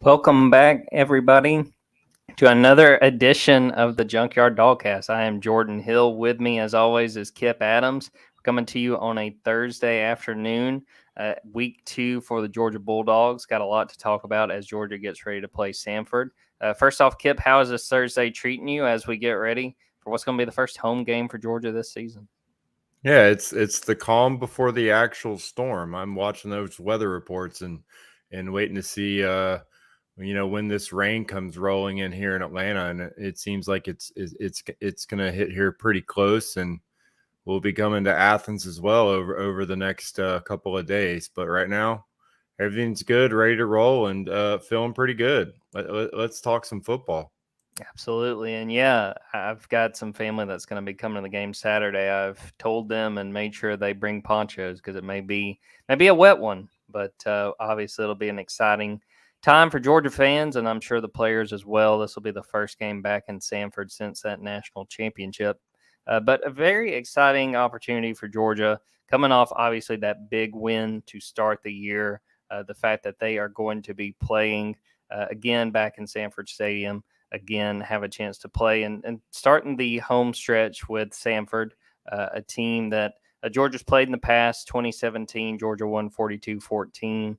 Welcome back, everybody, to another edition of the Junkyard Dawgcast. I am Jordan Hill. With me, as always, is Kip Adams. Coming to you on a Thursday afternoon, week 2 for the Georgia Bulldogs. Got a lot to talk about as Georgia gets ready to play Samford. First off, Kip, how is this Thursday treating you as we get ready for what's going to be the first home game for Georgia this season? Yeah, it's the calm before the actual storm. I'm watching those weather reports and waiting to see when this rain comes rolling in here in Atlanta, and it seems like it's going to hit here pretty close, and we'll be coming to Athens as well over the next couple of days. But right now, everything's good, ready to roll, and feeling pretty good. Let's talk some football. Absolutely. And yeah, I've got some family that's going to be coming to the game Saturday. I've told them and made sure they bring ponchos because it may be a wet one, but obviously it'll be an exciting time for Georgia fans, and I'm sure the players as well. This will be the first game back in Sanford since that national championship. But a very exciting opportunity for Georgia coming off obviously that big win to start the year. The fact that they are going to be playing again back in Sanford Stadium, again have a chance to play and starting the home stretch with Samford, a team that Georgia's played in the past. 2017, Georgia won 42-14.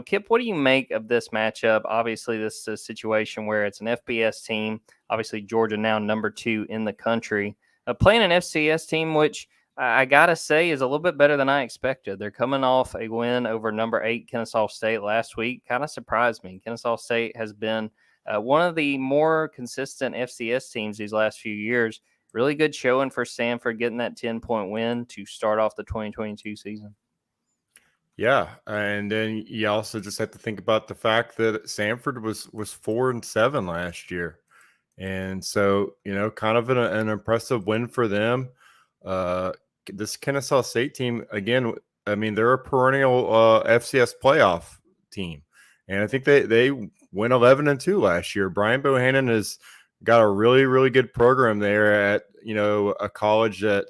Kip, what do you make of this matchup? Obviously, this is a situation where it's an FBS team. Obviously, Georgia now number 2 in the country, playing an FCS team, which I got to say is a little bit better than I expected. They're coming off a win over number 8 Kennesaw State last week. Kind of surprised me. Kennesaw State has been one of the more consistent FCS teams these last few years. Really good showing for Sanford, getting that 10-point win to start off the 2022 season. Yeah, and then you also just have to think about the fact that Sanford was 4-7 last year, and so kind of an impressive win for them. This Kennesaw State team, again, I mean, they're a perennial FCS playoff team, and I think they went 11-2 last year. Brian Bohannon has got a really good program there at a college that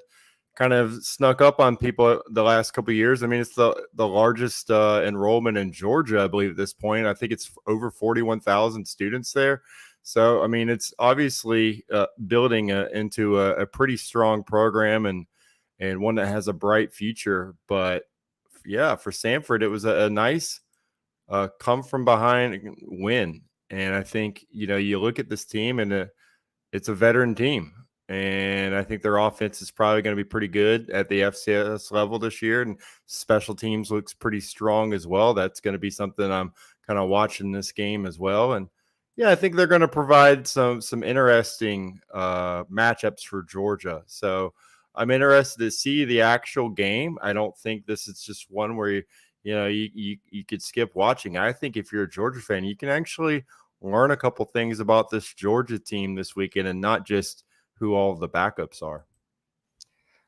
kind of snuck up on people the last couple of years. I mean, it's the largest enrollment in Georgia, I believe, at this point. I think it's over 41,000 students there. So, I mean, it's obviously building into a pretty strong program and one that has a bright future. But yeah, for Sanford, it was a nice come from behind win. And I think, you look at this team and it's a veteran team. And I think their offense is probably going to be pretty good at the FCS level this year. And special teams looks pretty strong as well. That's going to be something I'm kind of watching this game as well. And yeah, I think they're going to provide some interesting matchups for Georgia. So I'm interested to see the actual game. I don't think this is just one where you could skip watching. I think if you're a Georgia fan, you can actually learn a couple things about this Georgia team this weekend and not just who all the backups are.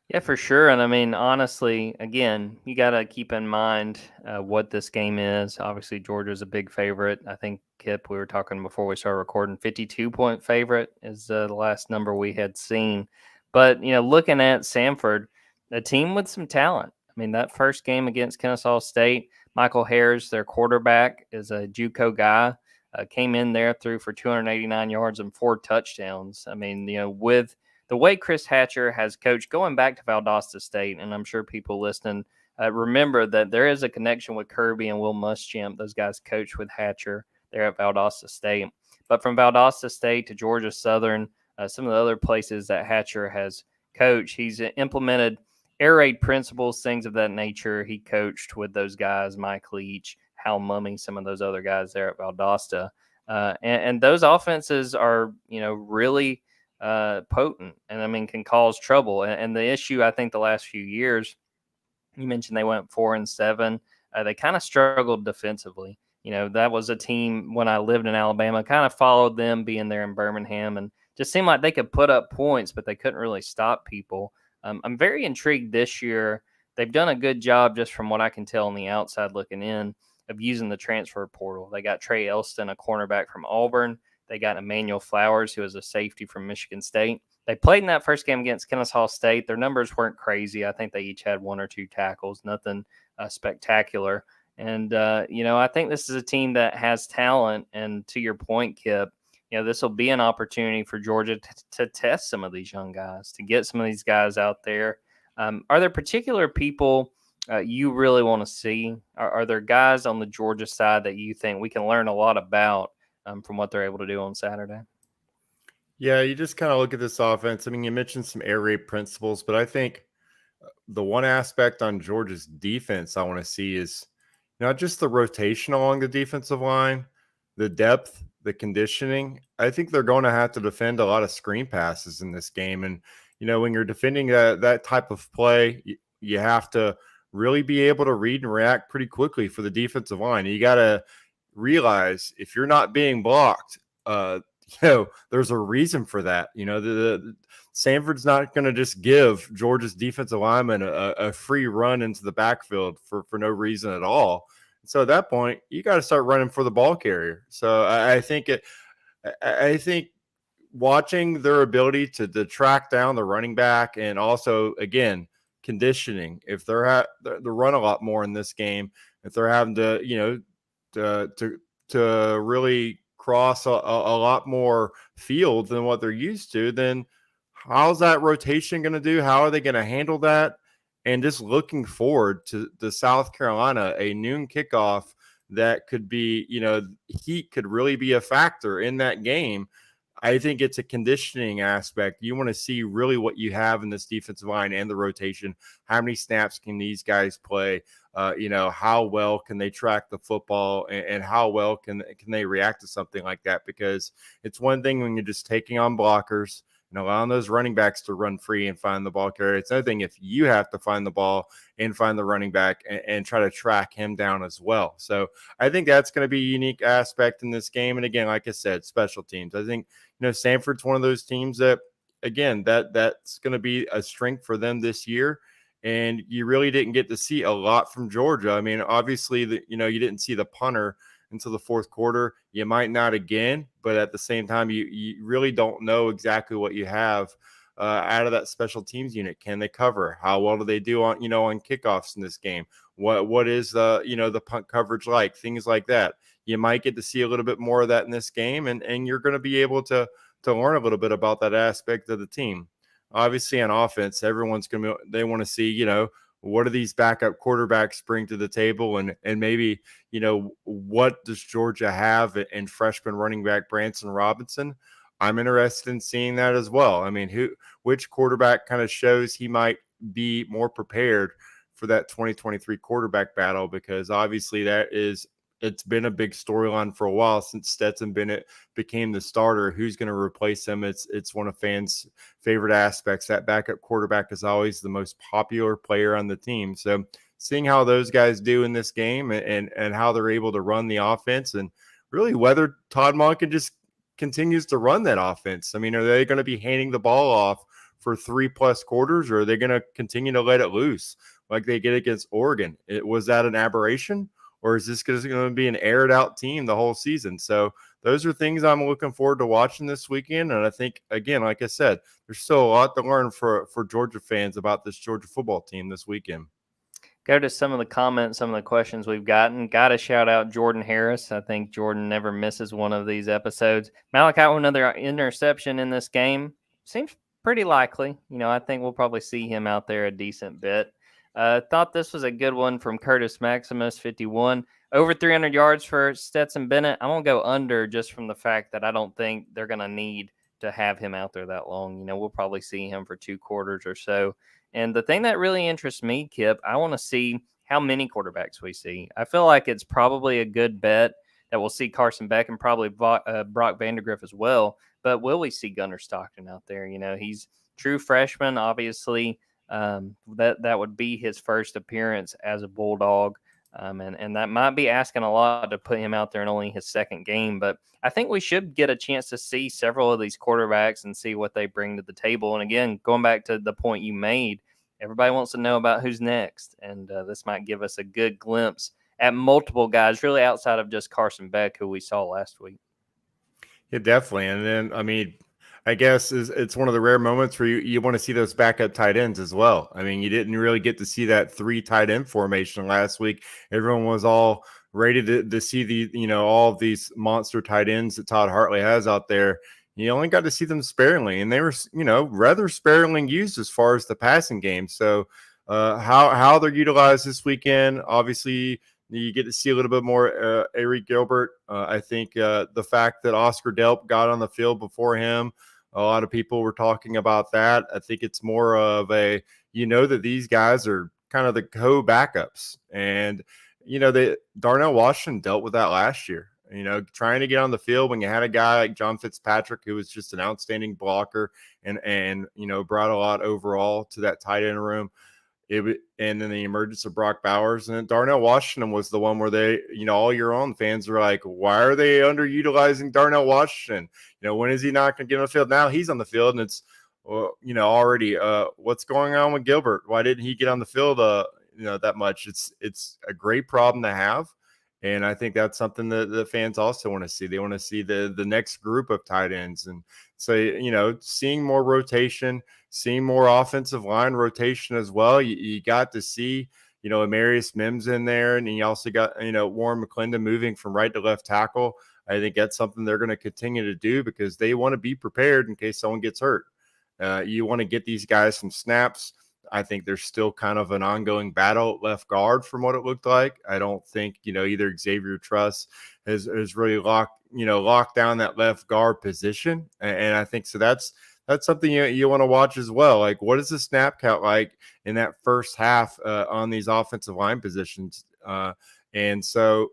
Yeah, for sure. And I mean, honestly, again, you got to keep in mind what this game is. Obviously, Georgia's a big favorite. I think, Kip, we were talking before we started recording, 52-point favorite is the last number we had seen. But, looking at Samford, a team with some talent. I mean, that first game against Kennesaw State, Michael Harris, their quarterback, is a JUCO guy. Came in there, threw for 289 yards and 4 touchdowns. I mean, with the way Chris Hatcher has coached going back to Valdosta State, and I'm sure people listening remember that there is a connection with Kirby and Will Muschamp. Those guys coached with Hatcher there at Valdosta State. But from Valdosta State to Georgia Southern, some of the other places that Hatcher has coached, he's implemented air raid principles, things of that nature. He coached with those guys, Mike Leach, Hal Mummy, some of those other guys there at Valdosta. And those offenses are, really potent and, I mean, can cause trouble. And the issue, I think, the last few years, you mentioned they went 4-7. They kind of struggled defensively. That was a team when I lived in Alabama, kind of followed them being there in Birmingham and just seemed like they could put up points, but they couldn't really stop people. I'm very intrigued this year. They've done a good job, just from what I can tell on the outside looking in, of using the transfer portal. They got Trey Elston, a cornerback from Auburn. They got Emmanuel Flowers, who is a safety from Michigan State. They played in that first game against Kennesaw State. Their numbers weren't crazy. I think they each had 1 or 2 tackles, nothing spectacular. And, I think this is a team that has talent. And to your point, Kip, this will be an opportunity for Georgia to test some of these young guys, to get some of these guys out there. Are there particular people you really want to see? Are there guys on the Georgia side that you think we can learn a lot about from what they're able to do on Saturday? Yeah, you just kind of look at this offense. I mean, you mentioned some air raid principles, but I think the one aspect on Georgia's defense I want to see is not just the rotation along the defensive line, the depth, the conditioning. I think they're going to have to defend a lot of screen passes in this game. And, when you're defending that type of play, you have to really be able to read and react pretty quickly for the defensive line. You got to realize if you're not being blocked, there's a reason for that. The Sanford's not going to just give Georgia's defensive lineman a free run into the backfield for no reason at all. So at that point, you got to start running for the ball carrier. So I think watching their ability to track down the running back, and also again conditioning, if they're they run a lot more in this game, if they're having to to really cross a lot more field than what they're used to, then how's that rotation going to do? How are they going to handle that? And just looking forward to the South Carolina, a noon kickoff that could be, heat could really be a factor in that game. I think it's a conditioning aspect. You want to see really what you have in this defensive line and the rotation. How many snaps can these guys play? How well can they track the football, and how well can they react to something like that? Because it's one thing when you're just taking on blockers and allowing those running backs to run free and find the ball carrier. It's another thing if you have to find the ball and find the running back and try to track him down as well. So I think that's going to be a unique aspect in this game. And again, like I said, special teams. I think, Sanford's one of those teams that, again, that's going to be a strength for them this year. And you really didn't get to see a lot from Georgia. I mean, obviously, you didn't see the punter until the fourth quarter. You might not again, but at the same time, you really don't know exactly what you have out of that special teams unit. Can they cover? How well do they do on kickoffs in this game? What is the punt coverage like? Things like that. You might get to see a little bit more of that in this game, and you're going to be able to learn a little bit about that aspect of the team. Obviously, on offense, everyone's they want to see, what do these backup quarterbacks bring to the table, and maybe, what does Georgia have in freshman running back Branson Robinson? I'm interested in seeing that as well. I mean, which quarterback kind of shows he might be more prepared for that 2023 quarterback battle, because obviously it's been a big storyline for a while since Stetson Bennett became the starter. Who's going to replace him? It's one of fans' favorite aspects. That backup quarterback is always the most popular player on the team. So seeing how those guys do in this game, and how they're able to run the offense, and really whether Todd Monken just continues to run that offense. I mean, are they going to be handing the ball off for 3+ quarters, or are they going to continue to let it loose like they did against Oregon? Was that an aberration? Or is this going to be an aired out team the whole season? So those are things I'm looking forward to watching this weekend. And I think, again, like I said, there's still a lot to learn for Georgia fans about this Georgia football team this weekend. Go to some of the comments, some of the questions we've gotten. Got to shout out Jordan Harris. I think Jordan never misses one of these episodes. Malachi, another interception in this game. Seems pretty likely. I think we'll probably see him out there a decent bit. Thought this was a good one from Curtis Maximus, 51. Over 300 yards for Stetson Bennett. I'm going to go under just from the fact that I don't think they're going to need to have him out there that long. We'll probably see him for 2 quarters or so. And the thing that really interests me, Kip, I want to see how many quarterbacks we see. I feel like it's probably a good bet that we'll see Carson Beck and probably Brock Vandagriff as well. But will we see Gunnar Stockton out there? He's true freshman, obviously. That would be his first appearance as a Bulldog. And that might be asking a lot to put him out there in only his second game. But I think we should get a chance to see several of these quarterbacks and see what they bring to the table. And again, going back to the point you made, everybody wants to know about who's next. And this might give us a good glimpse at multiple guys, really outside of just Carson Beck, who we saw last week. Yeah, definitely. And then, I mean, I guess it's one of the rare moments where you want to see those backup tight ends as well. I mean, you didn't really get to see that 3 tight end formation last week. Everyone was all ready to see all of these monster tight ends that Todd Hartley has out there. You only got to see them sparingly, and they were, rather sparingly used as far as the passing game. So, how they're utilized this weekend, obviously, you get to see a little bit more Ari Gilbert. I think the fact that Oscar Delp got on the field before him, a lot of people were talking about that. I think it's more of that these guys are kind of the co-backups, and Darnell Washington dealt with that last year. Trying to get on the field when you had a guy like John Fitzpatrick, who was just an outstanding blocker and brought a lot overall to that tight end room. And then the emergence of Brock Bowers, and then Darnell Washington was the one where they, all year on, fans were like, why are they underutilizing Darnell Washington? When is he not going to get on the field? Now he's on the field, and it's, already what's going on with Gilbert? Why didn't he get on the field, that much? It's a great problem to have. And I think that's something that the fans also want to see. They want to see the next group of tight ends. And so, seeing more rotation, seeing more offensive line rotation as well. You got to see, Amarius Mims in there. And you also got, Warren McClendon moving from right to left tackle. I think that's something they're going to continue to do because they want to be prepared in case someone gets hurt. You want to get these guys some snaps. I think there's still kind of an ongoing battle at left guard from what it looked like. I don't think, either Xavier Truss has really locked down that left guard position. And I think so that's something you want to watch as well. Like, what is the snap count like in that first half on these offensive line positions? And so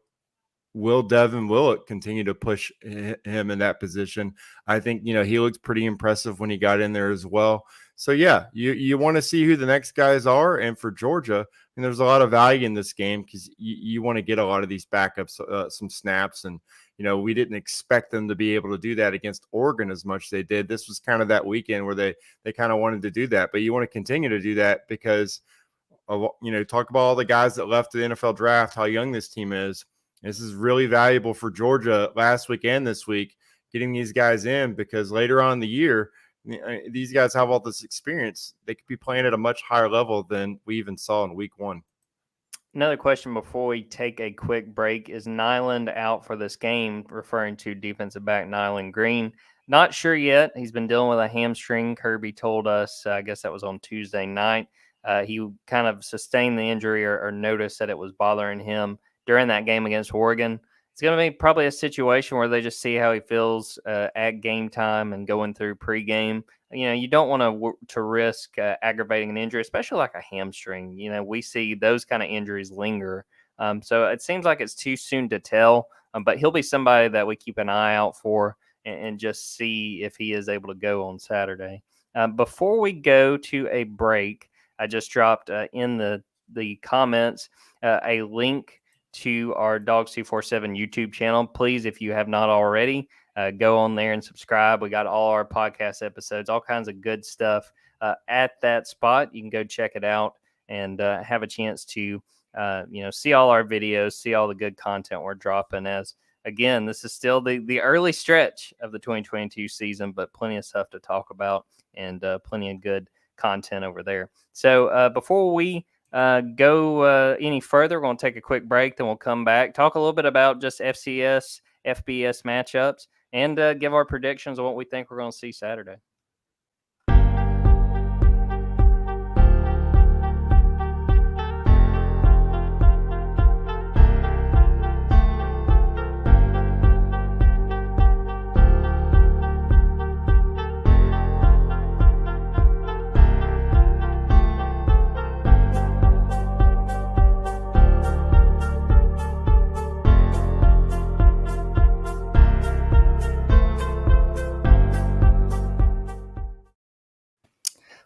will Devin Willett continue to push him in that position? I think, he looked pretty impressive when he got in there as well. So, yeah, you want to see who the next guys are. And for Georgia, and there's a lot of value in this game because you want to get a lot of these backups some snaps. And, we didn't expect them to be able to do that against Oregon as much as they did. This was kind of that weekend where they kind of wanted to do that. But you want to continue to do that because, talk about all the guys that left the NFL draft, how young this team is. This is really valuable for Georgia last week and this week, getting these guys in because later on in the year, these guys have all this experience. They could be playing at a much higher level than we even saw in week one. Another question before we take a quick break. Is Nyland out for this game, referring to defensive back Nyland Green? Not sure yet. He's been dealing with a hamstring. Kirby told us, I guess that was on Tuesday night. He kind of sustained the injury or noticed that it was bothering him during that game against Oregon. It's going to be probably a situation where they just see how he feels at game time and going through pregame. You don't want to risk aggravating an injury, especially like a hamstring. We see those kind of injuries linger. So it seems like it's too soon to tell, but he'll be somebody that we keep an eye out for and just see if he is able to go on Saturday. Before we go to a break, I just dropped in the comments a link to our Dawgs 247 YouTube channel. Please, if you have not already, go on there and subscribe. We got all our podcast episodes, all kinds of good stuff at that spot. You can go check it out and have a chance to see all our videos, see all the good content we're dropping. As again, this is still the early stretch of the 2022 season, but plenty of stuff to talk about and plenty of good content over there. So before we go any further, we're going to take a quick break, then we'll come back, talk a little bit about just FCS, FBS matchups, and give our predictions on what we think we're going to see Saturday.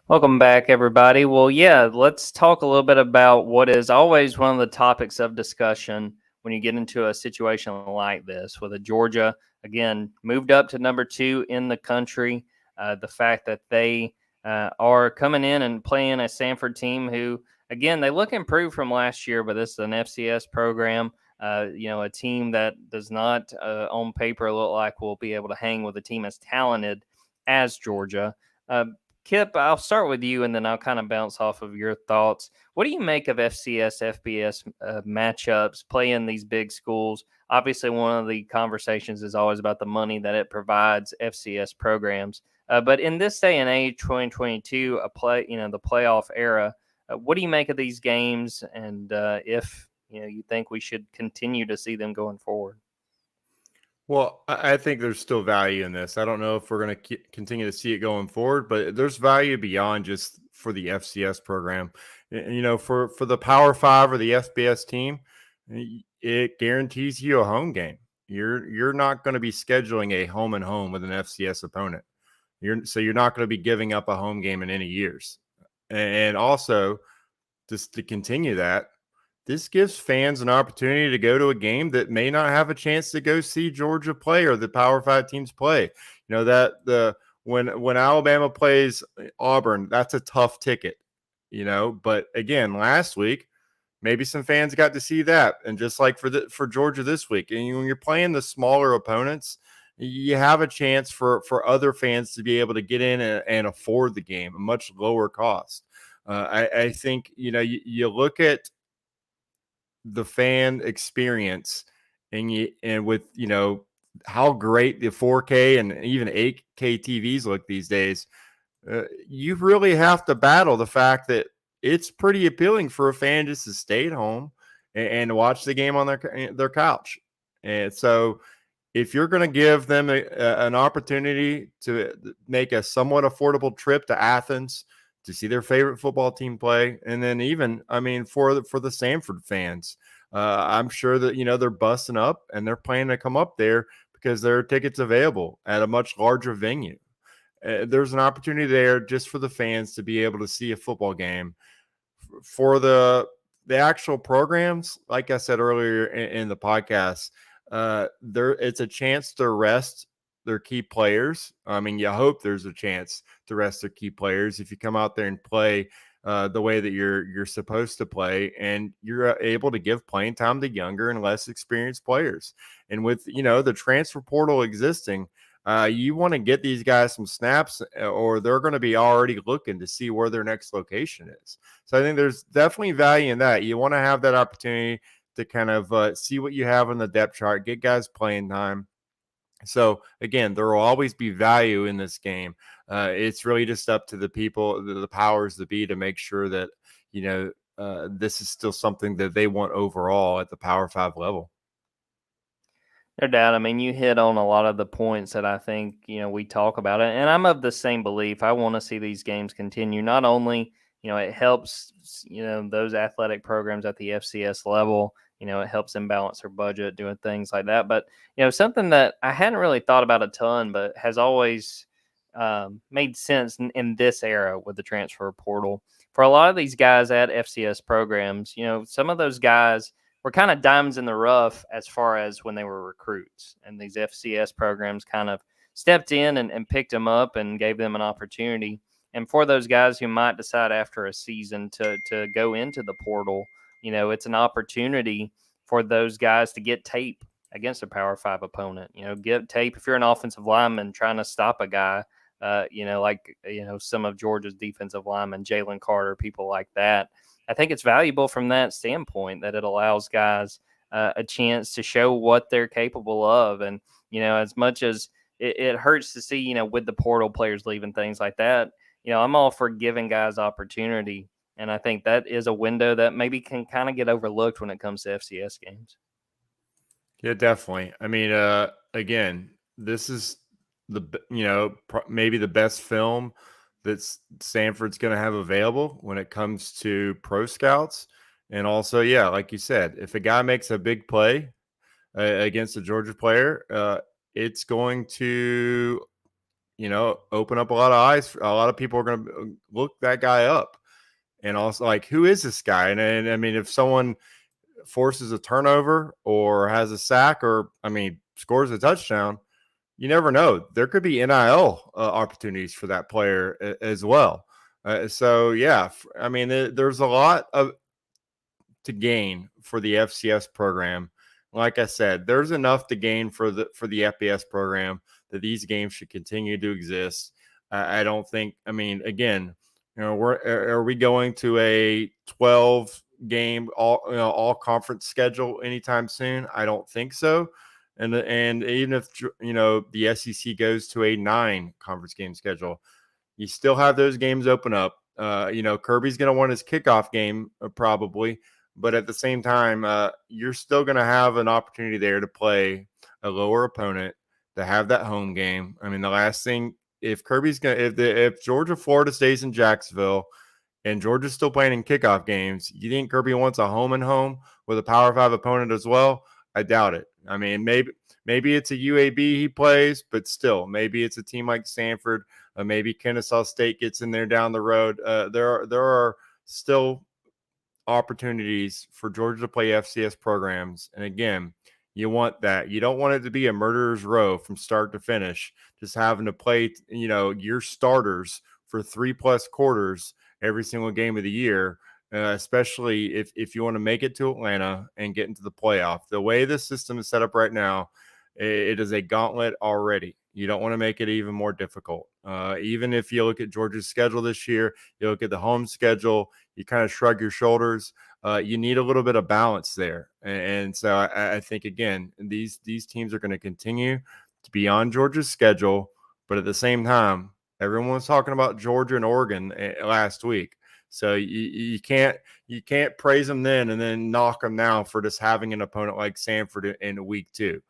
Welcome back, everybody. Well, yeah, let's talk a little bit about what is always one of the topics of discussion when you get into a situation like this, with a Georgia, again, moved up to number 2 in the country. The fact that they are coming in and playing a Sanford team who, again, they look improved from last year, but this is an FCS program, a team that does not on paper look like will be able to hang with a team as talented as Georgia. Uh, Kip, I'll start with you, and then I'll kind of bounce off of your thoughts. What do you make of FCS, FBS matchups, playing these big schools? Obviously, one of the conversations is always about the money that it provides FCS programs. But in this day and age, 2022, the playoff era, what do you make of these games, and if you think we should continue to see them going forward? Well, I think there's still value in this. I don't know if we're going to continue to see it going forward, but there's value beyond just for the FCS program. For the Power Five or the FBS team, it guarantees you a home game. You're not going to be scheduling a home and home with an FCS opponent. You're not going to be giving up a home game in any years. And also, just to continue that, this gives fans an opportunity to go to a game that may not have a chance to go see Georgia play or the Power Five teams play. When Alabama plays Auburn, that's a tough ticket, But again, last week, maybe some fans got to see that, and just like for Georgia this week, and when you're playing the smaller opponents, you have a chance for other fans to be able to get in and afford the game, a much lower cost. I think you look at the fan experience and with how great the 4K and even 8K TVs look these days, you really have to battle the fact that it's pretty appealing for a fan just to stay at home and watch the game on their couch. And so if you're going to give them an opportunity to make a somewhat affordable trip to Athens to see their favorite football team play, and then even, for the Sanford fans, I'm sure that they're busting up and they're planning to come up there because there are tickets available at a much larger venue. There's an opportunity there just for the fans to be able to see a football game. For the actual programs, like I said earlier in the podcast, it's a chance to rest their key players. You hope there's a chance to rest their key players if you come out there and play the way that you're supposed to play, and you're able to give playing time to younger and less experienced players. And with the transfer portal existing, you want to get these guys some snaps, or they're going to be already looking to see where their next location is. So I think there's definitely value in that. You want to have that opportunity to kind of see what you have on the depth chart, get guys playing time. So again, there will always be value in this game. It's really just up to the people, the powers that be, to make sure that this is still something that they want overall at the Power Five level. No doubt. You hit on a lot of the points that I think, we talk about it. And I'm of the same belief. I want to see these games continue. Not only, it helps, those athletic programs at the FCS level, it helps them balance their budget, doing things like that. But, something that I hadn't really thought about a ton, but has always made sense in this era with the transfer portal. For a lot of these guys at FCS programs, some of those guys were kind of diamonds in the rough as far as when they were recruits, and these FCS programs kind of stepped in and picked them up and gave them an opportunity. And for those guys who might decide after a season to go into the portal, it's an opportunity for those guys to get tape against a Power Five opponent. Get tape if you're an offensive lineman trying to stop a guy, some of Georgia's defensive linemen, Jalen Carter, people like that. I think it's valuable from that standpoint that it allows guys a chance to show what they're capable of. And, as much as it hurts to see, with the portal players leaving, things like that, I'm all for giving guys opportunity. And I think that is a window that maybe can kind of get overlooked when it comes to FCS games. Yeah, definitely. Again, this is maybe the best film that Sanford's going to have available when it comes to pro scouts. And also, yeah, like you said, if a guy makes a big play against a Georgia player, it's going to, open up a lot of eyes. A lot of people are going to look that guy up. And also, like, who is this guy? And if someone forces a turnover or has a sack or, scores a touchdown, you never know. There could be NIL opportunities for that player as well. There's a lot to gain for the FCS program. Like I said, there's enough to gain for the FBS program that these games should continue to exist. I don't think. I mean, again, are we going to a 12 game all conference schedule anytime soon? I don't think so. And even if the SEC goes to a 9 conference game schedule, you still have those games open up. Kirby's going to want his kickoff game probably, but at the same time, you're still going to have an opportunity there to play a lower opponent, to have that home game. I mean, the last thing, if Kirby's going to, if Georgia Florida stays in Jacksonville and Georgia's still playing in kickoff games, you think Kirby wants a home and home with a Power 5 opponent as well? I doubt it. I mean, maybe it's a UAB he plays, but still, maybe it's a team like Sanford. Maybe Kennesaw State gets in there down the road. There are still opportunities for Georgia to play FCS programs. And again, you want that. You don't want it to be a murderer's row from start to finish, just having to play, your starters for 3+ quarters every single game of the year, especially if you want to make it to Atlanta and get into the playoff. The way this system is set up right now, it is a gauntlet already. You don't want to make it even more difficult. Even if you look at Georgia's schedule this year, you look at the home schedule, you kind of shrug your shoulders. You need a little bit of balance there. And so I think, again, these teams are going to continue to be on Georgia's schedule. But at the same time, everyone was talking about Georgia and Oregon last week. So you can't praise them then and then knock them now for just having an opponent like Sanford in week 2.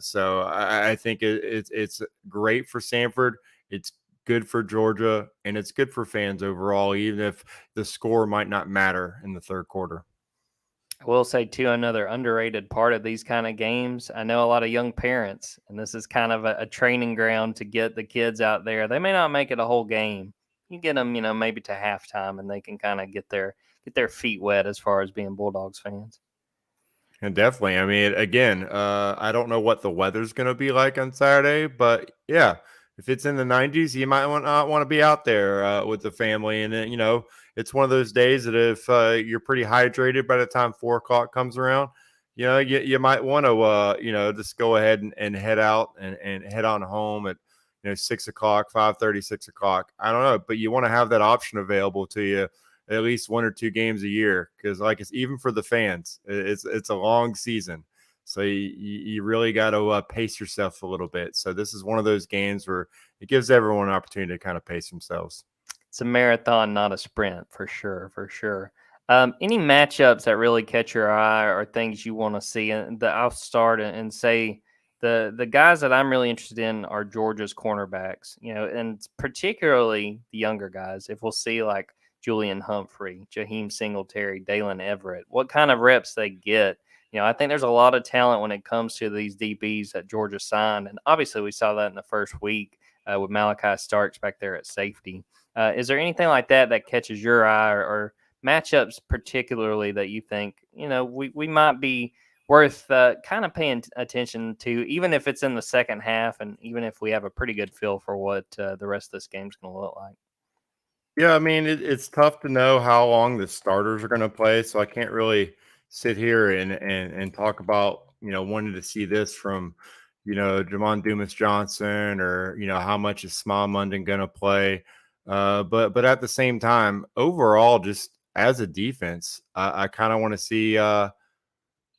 So I think it's great for Sanford. It's good for Georgia, and it's good for fans overall, even if the score might not matter in the third quarter. I will say, too, another underrated part of these kind of games. I know a lot of young parents, and this is kind of a training ground to get the kids out there. They may not make it a whole game. You get them, maybe to halftime, and they can kind of get their feet wet as far as being Bulldogs fans. And definitely, I mean, again, I don't know what the weather's going to be like on Saturday, but yeah, if it's in the 90s, you might not want to be out there with the family. And it's one of those days that if you're pretty hydrated by the time 4 o'clock comes around, you might want to just go ahead and head out and head on home at 6 o'clock, 5:30, 6 o'clock. I don't know, but you want to have that option available to you at least 1 or 2 games a year, because it's even for the fans, it's a long season, so you really got to pace yourself a little bit. So this is one of those games where it gives everyone an opportunity to kind of pace themselves. It's a marathon, not a sprint, for sure. Any matchups that really catch your eye or things you want to see? And I'll start and say the guys that I'm really interested in are Georgia's cornerbacks, and particularly the younger guys. If we'll see like Julian Humphrey, Jaheim Singletary, Dalen Everett, what kind of reps they get. I think there's a lot of talent when it comes to these DBs that Georgia signed. And obviously we saw that in the first week with Malachi Starks back there at safety. Is there anything like that catches your eye or matchups particularly that you think, we might be worth kind of paying attention to, even if it's in the second half and even if we have a pretty good feel for what the rest of this game's going to look like? Yeah, I mean, it's tough to know how long the starters are going to play, so I can't really sit here and talk about wanting to see this from Jamon Dumas Johnson, or how much is Small London going to play. But at the same time, overall, just as a defense, I kind of want to see are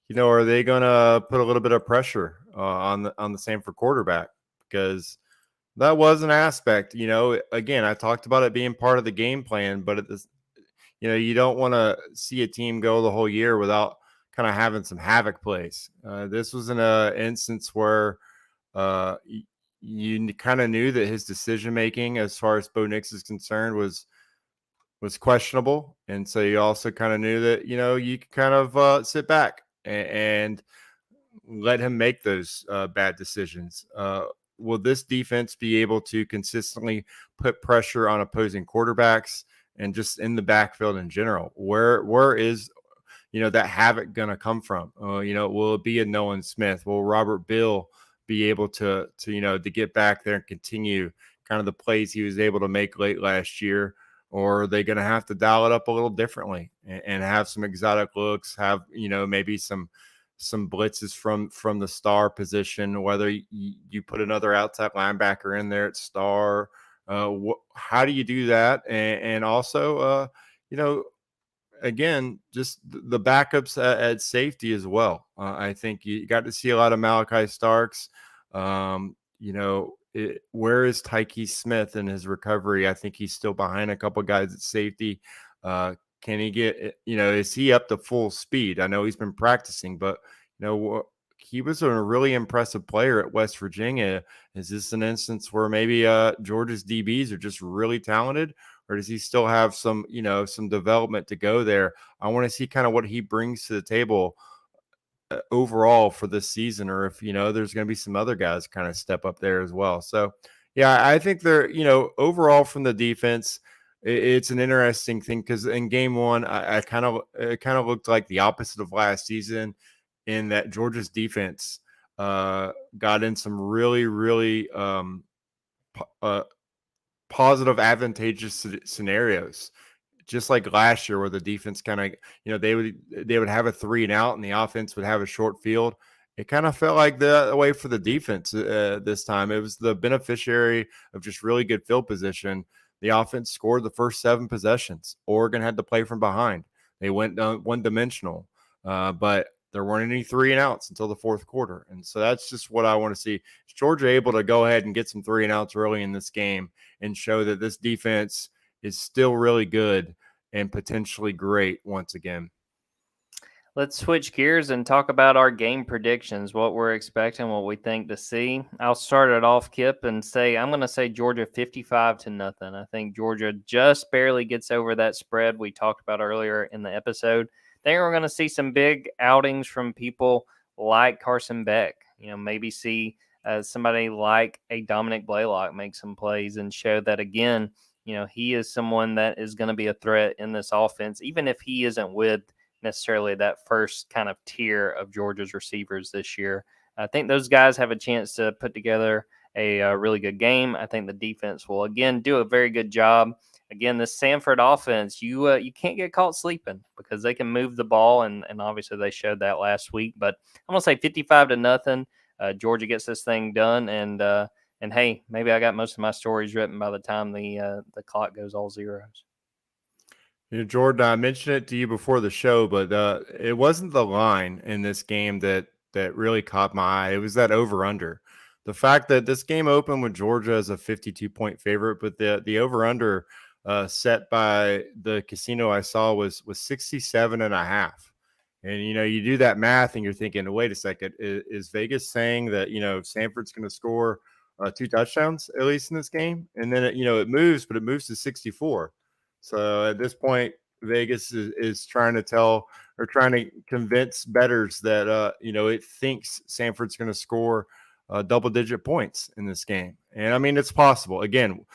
they going to put a little bit of pressure on the Sanford quarterback, because that was an aspect. Again, I talked about it being part of the game plan, but at this, you don't want to see a team go the whole year without kind of having some havoc plays. This was an instance where you kind of knew that his decision making, as far as Bo Nix is concerned, was questionable, and so you also kind of knew that you could kind of sit back and let him make those bad decisions. Will this defense be able to consistently put pressure on opposing quarterbacks and just in the backfield in general? Where is that havoc going to come from? Will it be a Nolan Smith? Will Robert Bill be able to get back there and continue kind of the plays he was able to make late last year? Or are they going to have to dial it up a little differently and have some exotic looks, have maybe some blitzes from the star position, whether you put another outside linebacker in there at star, How do you do that? And also, you know, again, just the backups at safety as well. I think you got to see a lot of Malachi Starks. Where is Tyke Smith in his recovery? I think he's still behind a couple guys at safety. Can he get, is he up to full speed? I know he's been practicing, but, he was a really impressive player at West Virginia. Is this an instance where maybe Georgia's DBs are just really talented? Or does he still have some development to go there? I want to see kind of what he brings to the table overall for this season, or if there's going to be some other guys kind of step up there as well. So, yeah, I think they're overall from the defense, it's an interesting thing because in game one, it kind of looked like the opposite of last season, in that Georgia's defense got in some really, really positive, advantageous scenarios, just like last year, where the defense kind of, they would have a 3 and out, and the offense would have a short field. It kind of felt like the way for the defense this time. It was the beneficiary of just really good field position. The offense scored the first 7 possessions. Oregon had to play from behind. They went one-dimensional, but there weren't any 3 and outs until the fourth quarter. And so that's just what I want to see. Is Georgia able to go ahead and get some 3 and outs early in this game and show that this defense is still really good and potentially great once again? Let's switch gears and talk about our game predictions, what we're expecting, what we think to see. I'll start it off, Kip, and say I'm going to say Georgia 55-0. I think Georgia just barely gets over that spread we talked about earlier in the episode. I think we're going to see some big outings from people like Carson Beck. Maybe see somebody like a Dominic Blaylock make some plays and show that, again, he is someone that is going to be a threat in this offense, even if he isn't with necessarily that first kind of tier of Georgia's receivers this year. I think those guys have a chance to put together a really good game. I think the defense will, again, do a very good job. Again, this Sanford offense, you can't get caught sleeping because they can move the ball, and obviously they showed that last week. But I'm going to say 55-0. Georgia gets this thing done, and hey, maybe I got most of my stories written by the time the clock goes all zeros. Jordan, I mentioned it to you before the show, but it wasn't the line in this game that really caught my eye. It was that over/under. The fact that this game opened with Georgia as a 52-point favorite, but the over/under set by the casino I saw was 67.5. And you do that math, and you're thinking, wait a second, is Vegas saying that Sanford's going to score 2 touchdowns at least in this game? And then it moves, but it moves to 64. So at this point, Vegas is trying to convince bettors that it thinks Sanford's going to score double-digit points in this game. And I mean, it's possible. Again,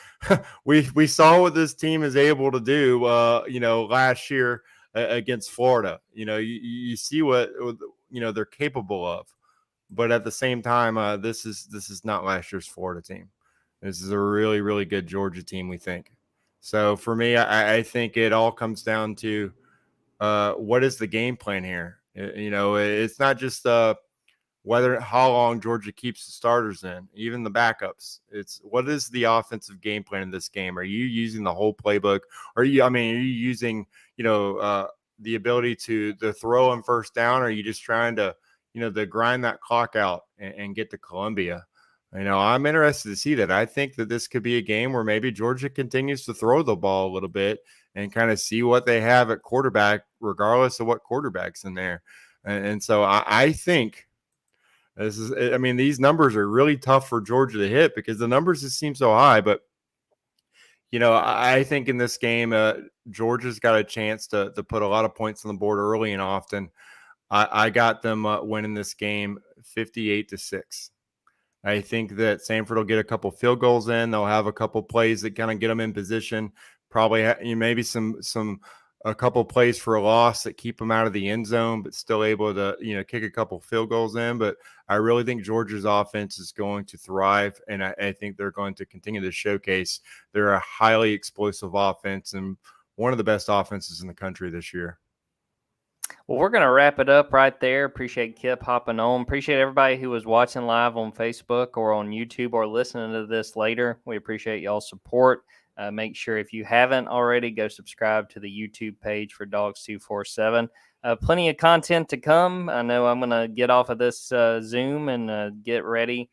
we saw what this team is able to do last year against Florida. You see what they're capable of. But at the same time, this is not last year's Florida team. This is a really, really good Georgia team, we think. So for me, I think it all comes down to what is the game plan here. It's not just how long Georgia keeps the starters in, even the backups. It's what is the offensive game plan in this game? Are you using the whole playbook? Are you using the ability to throw on first down? Or are you just trying to to grind that clock out and get to Columbia? I'm interested to see that. I think that this could be a game where maybe Georgia continues to throw the ball a little bit and kind of see what they have at quarterback, regardless of what quarterback's in there. And so I think these numbers are really tough for Georgia to hit because the numbers just seem so high. But, I think in this game, Georgia's got a chance to put a lot of points on the board early and often. I got them winning this game 58-6. I think that Sanford will get a couple field goals in. They'll have a couple plays that kind of get them in position. Probably maybe a couple plays for a loss that keep them out of the end zone, but still able to kick a couple field goals in. But I really think Georgia's offense is going to thrive, and I think they're going to continue to showcase they're a highly explosive offense and one of the best offenses in the country this year. Well, we're going to wrap it up right there. Appreciate Kip hopping on. Appreciate everybody who was watching live on Facebook or on YouTube or listening to this later. We appreciate y'all's support. Make sure if you haven't already, go subscribe to the YouTube page for Dawgs 247. Plenty of content to come. I know I'm going to get off of this Zoom and get ready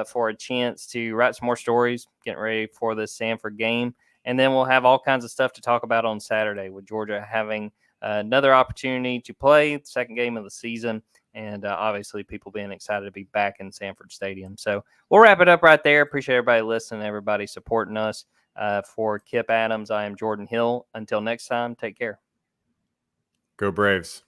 for a chance to write some more stories, getting ready for this Sanford game. And then we'll have all kinds of stuff to talk about on Saturday with Georgia having another opportunity to play the second game of the season, and obviously people being excited to be back in Sanford Stadium. So we'll wrap it up right there. Appreciate everybody listening, everybody supporting us. For Kip Adams, I am Jordan Hill. Until next time, take care. Go Braves.